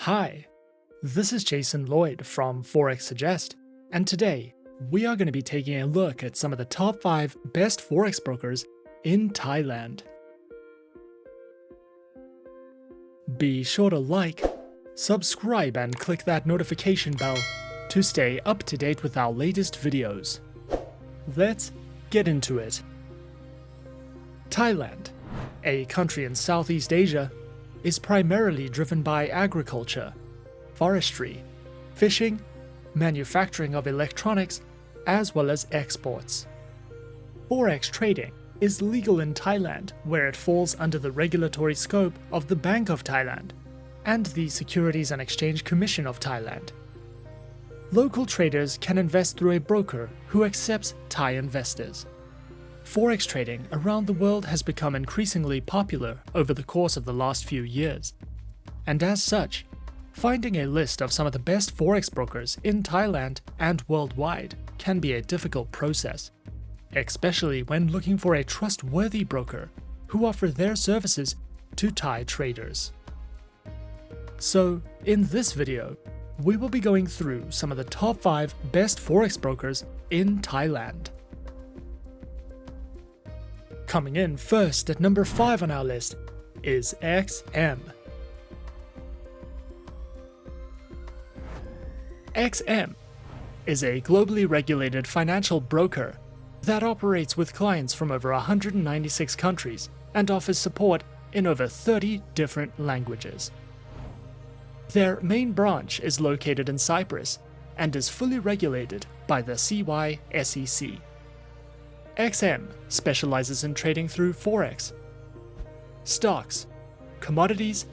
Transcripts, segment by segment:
Hi, this is Jason Lloyd from Forexsuggest, and today we are going to be taking a look at some of the top 5 best Forex brokers in Thailand. Be sure to like, subscribe, and click that notification bell to stay up to date with our latest videos. Let's get into it. Thailand, a country in Southeast Asia, is primarily driven by agriculture, forestry, fishing, manufacturing of electronics, as well as exports. Forex trading is legal in Thailand, where it falls under the regulatory scope of the Bank of Thailand and the Securities and Exchange Commission of Thailand. Local traders can invest through a broker who accepts Thai investors. Forex trading around the world has become increasingly popular over the course of the last few years, and as such, finding a list of some of the best Forex brokers in Thailand and worldwide can be a difficult process, especially when looking for a trustworthy broker who offer their services to Thai traders. So, in this video, we will be going through some of the top 5 best Forex brokers in Thailand. Coming in first at number 5 on our list is XM. XM is a globally regulated financial broker that operates with clients from over 196 countries and offers support in over 30 different languages. Their main branch is located in Cyprus and is fully regulated by the CySEC. XM specializes in trading through Forex, stocks, commodities,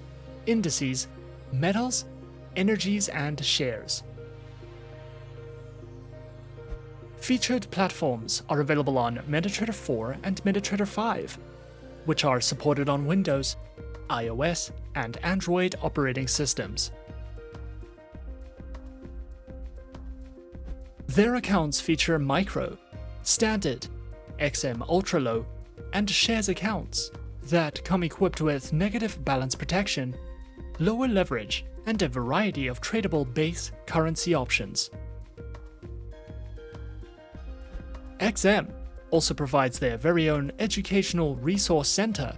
indices, metals, energies, and shares. Featured platforms are available on MetaTrader 4 and MetaTrader 5, which are supported on Windows, iOS, and Android operating systems. Their accounts feature micro, standard, XM Ultra Low, and shares accounts that come equipped with negative balance protection, lower leverage, and a variety of tradable base currency options. XM also provides their very own educational resource center,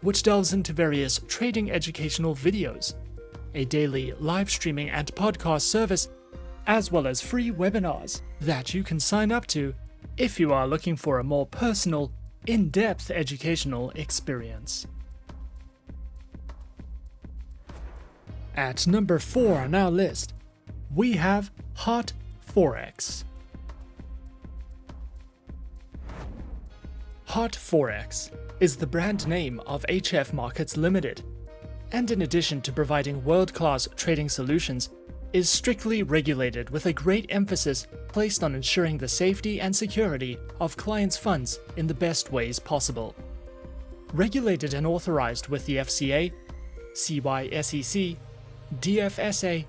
which delves into various trading educational videos, a daily live streaming and podcast service, as well as free webinars that you can sign up to if you are looking for a more personal, in-depth educational experience. At number 4 on our list, we have Hot Forex. Hot Forex is the brand name of HF Markets Limited, and in addition to providing world-class trading solutions, is strictly regulated with a great emphasis placed on ensuring the safety and security of clients' funds in the best ways possible. Regulated and authorized with the FCA, CySEC, DFSA,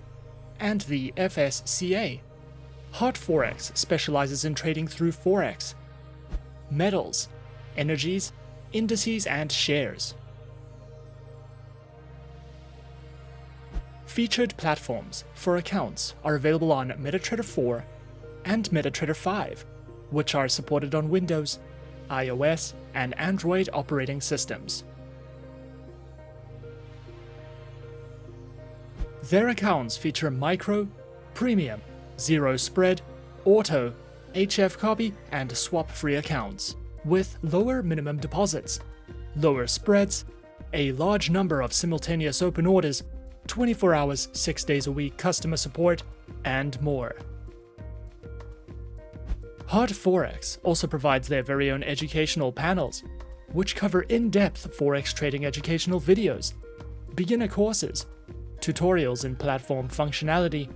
and the FSCA, Hot Forex specializes in trading through Forex, metals, energies, indices, and shares. Featured platforms for accounts are available on MetaTrader 4 and MetaTrader 5, which are supported on Windows, iOS, and Android operating systems. Their accounts feature micro, premium, zero spread, auto, HF copy, and swap-free accounts, with lower minimum deposits, lower spreads, a large number of simultaneous open orders, 24 hours, 6 days a week customer support, and more. Hot Forex also provides their very own educational panels, which cover in-depth Forex trading educational videos, beginner courses, tutorials in platform functionality,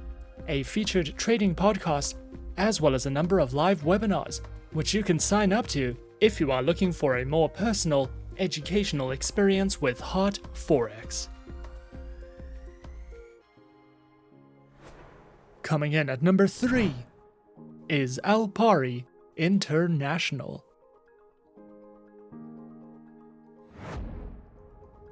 a featured trading podcast, as well as a number of live webinars, which you can sign up to if you are looking for a more personal, educational experience with Hot Forex. Coming in at number 3 is Alpari International.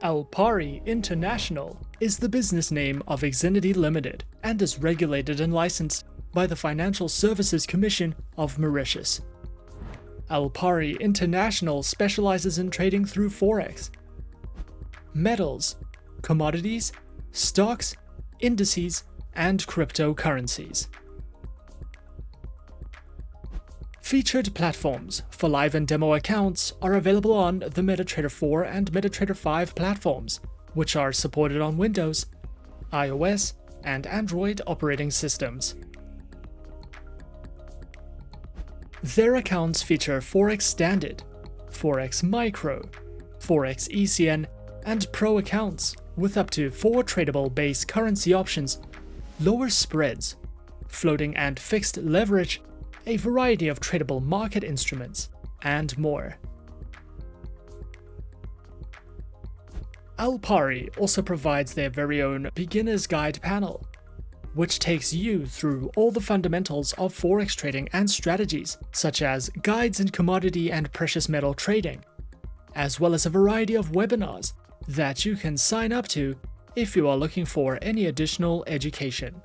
Alpari International is the business name of Exness Limited and is regulated and licensed by the Financial Services Commission of Mauritius. Alpari International specializes in trading through Forex, metals, commodities, stocks, indices, and cryptocurrencies. Featured platforms for live and demo accounts are available on the MetaTrader 4 and MetaTrader 5 platforms, which are supported on Windows, iOS, and Android operating systems. Their accounts feature Forex Standard, Forex Micro, Forex ECN, and Pro accounts with up to 4 tradable base currency options, lower spreads, floating and fixed leverage, a variety of tradable market instruments, and more. Alpari also provides their very own Beginner's Guide panel, which takes you through all the fundamentals of Forex trading and strategies, such as guides in commodity and precious metal trading, as well as a variety of webinars that you can sign up to if you are looking for any additional education.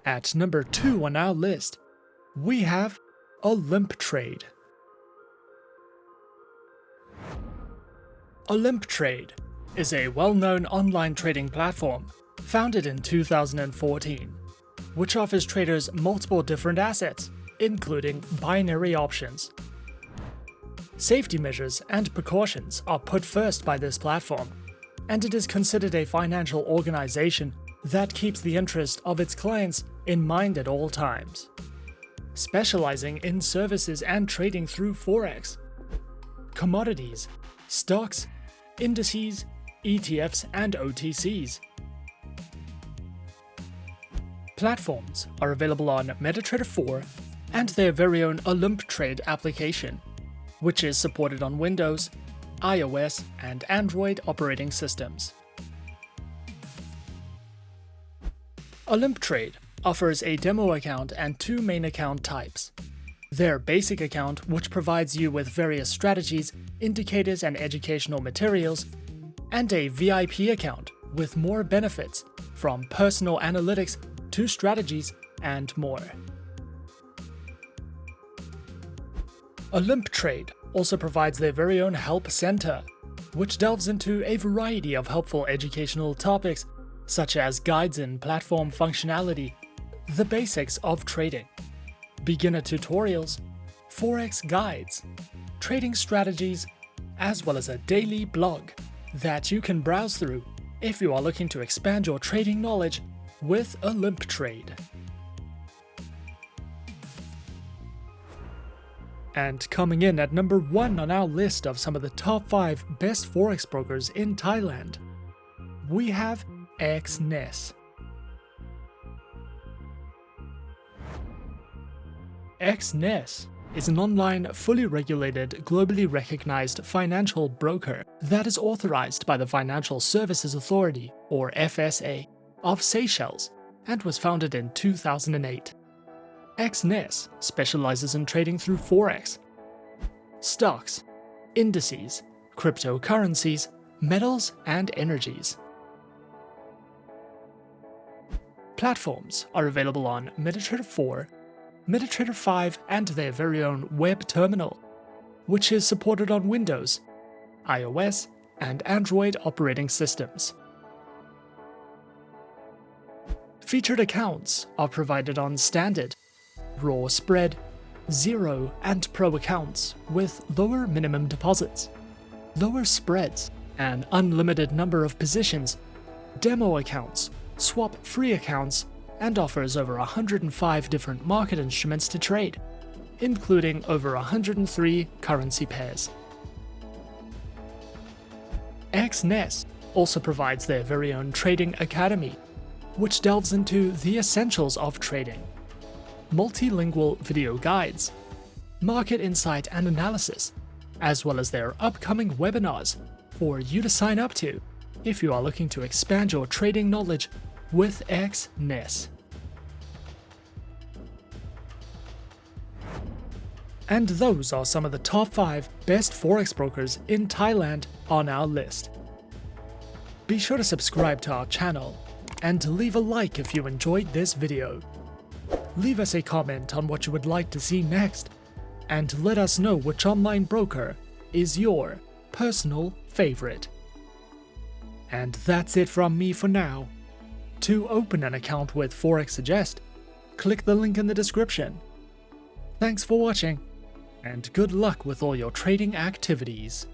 At number 2 on our list, we have Olymp Trade. Olymp Trade is a well-known online trading platform founded in 2014, which offers traders multiple different assets, including binary options. Safety measures and precautions are put first by this platform, and it is considered a financial organization that keeps the interest of its clients in mind at all times. Specializing in services and trading through Forex, commodities, stocks, indices, ETFs, and OTCs. Platforms are available on MetaTrader 4 and their very own Olymp Trade application, which is supported on Windows, iOS, and Android operating systems. Olymp Trade offers a demo account and 2 main account types. Their basic account, which provides you with various strategies, indicators, and educational materials, and a VIP account with more benefits, from personal analytics to strategies and more. Olymp Trade also provides their very own Help Center, which delves into a variety of helpful educational topics such as guides in platform functionality, the basics of trading, beginner tutorials, Forex guides, trading strategies, as well as a daily blog that you can browse through if you are looking to expand your trading knowledge with Olymp Trade. And coming in at number 1 on our list of some of the top 5 best Forex brokers in Thailand, we have Exness. Exness is an online, fully regulated, globally recognized financial broker that is authorized by the Financial Services Authority, or FSA, of Seychelles and was founded in 2008. Exness specializes in trading through Forex, stocks, indices, cryptocurrencies, metals, and energies. Platforms are available on MetaTrader 4, MetaTrader 5, and their very own web terminal, which is supported on Windows, iOS, and Android operating systems. Featured accounts are provided on Standard, Raw Spread, Zero, and Pro accounts with lower minimum deposits, lower spreads, an unlimited number of positions, demo accounts, swap-free accounts, and offers over 105 different market instruments to trade, including over 103 currency pairs. Exness also provides their very own Trading Academy, which delves into the essentials of trading, multilingual video guides, market insight and analysis, as well as their upcoming webinars for you to sign up to if you are looking to expand your trading knowledge with Exness. And those are some of the top 5 best Forex brokers in Thailand on our list. Be sure to subscribe to our channel and leave a like if you enjoyed this video. Leave us a comment on what you would like to see next, and let us know which online broker is your personal favorite. And that's it from me for now. To open an account with Forexsuggest, click the link in the description. Thanks for watching, and good luck with all your trading activities.